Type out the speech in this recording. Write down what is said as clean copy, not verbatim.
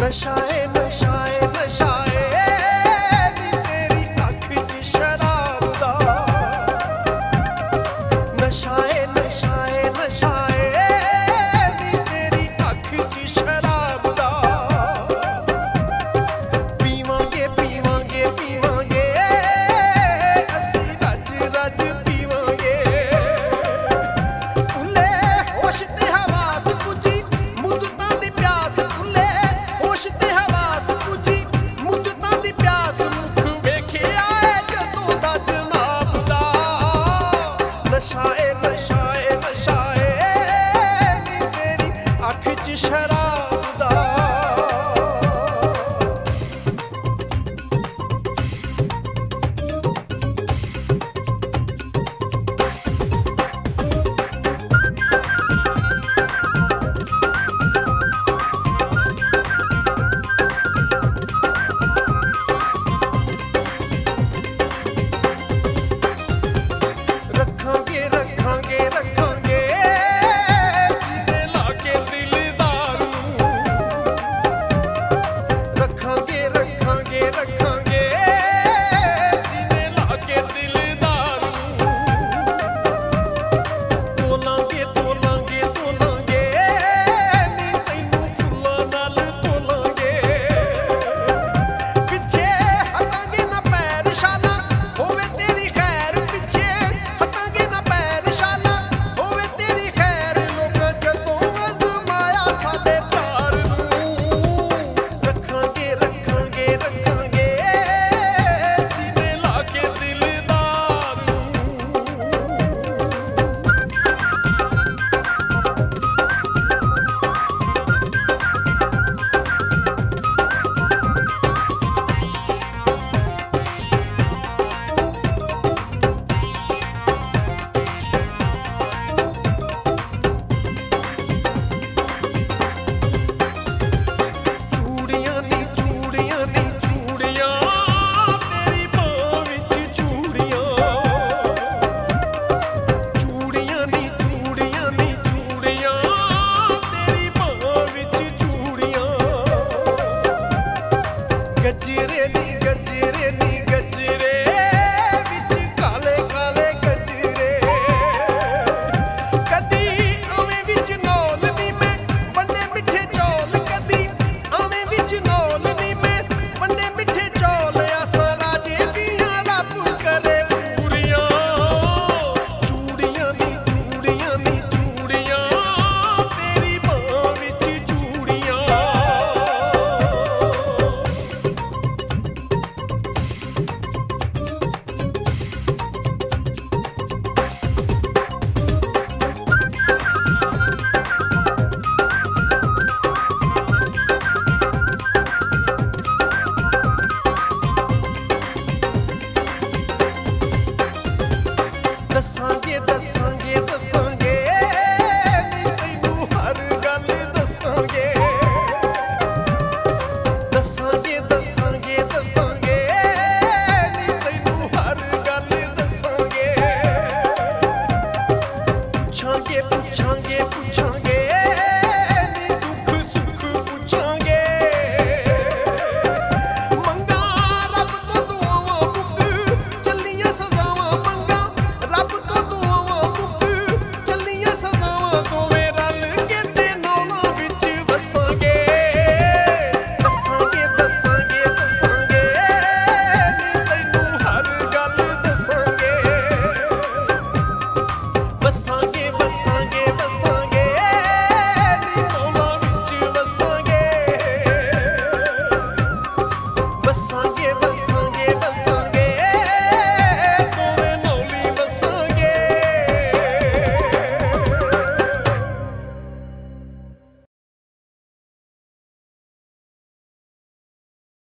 नशाए नशाए नशाए नी तेरी अख च शराब दा। नशाए नशाए नशाए नी तेरी अख च शराब दा। पीवांगे पीवांगे पीवांगे असी रज रज पीवांगे। फुले होश ते हवास पुजी मुद्दतां दी प्यास। फुले होश ते हवास पुजी मुद्दतां दी प्यास। मुख वेखिया जदों दा जनाब दा। नशाए नशाए नशाए नी तेरी अख च शराब दा। रखांगे रखांगे रखांगे सीने लाके दिलदार नूं। रखांगे रखांगे रखांगे सीने लाके दिलदार नूं। तोलांगे तोलांगे तोलांगे नी तैनूं फुल्लां नाल तोलांगे। पिछे हटांगे ना पैर शाला होवे तेरी खैर। पिछे हटांगे ना पैर शाला होवे तेरी खैर। लोकां जदों अज़माया साडे प्यार नूं। रखांगे रखांगे रखांगे सीने लाके दिलदार नूं। चूड़ियां नी चूड़ियां नी चूड़ियां तेरी बां विच चूड़ियां। चूड़ियां नी चूड़ियां नी चूड़ियां तेरी बां विच चूड़ियां। गजरे नी गजरे नी गजरे विच काले काले गजरे। कदी आवें विच नौल नी मैं वंडे मिठे चौल। कदी आवें विच नौल नी मैं वंडे मिठे चौल। आसां राजे दियां रब करे पूरियां। चूड़ियां नी चूड़ियां नी चूड़ियां तेरी बां विच चूड़ियां। दसांगे दसांगे दसांगे नी तैनूं हर गल दसांगे। दसांगे दसांगे दसांगे नी तैनूं हर गल दसांगे। पुछांगे पुछांगे पुछांगे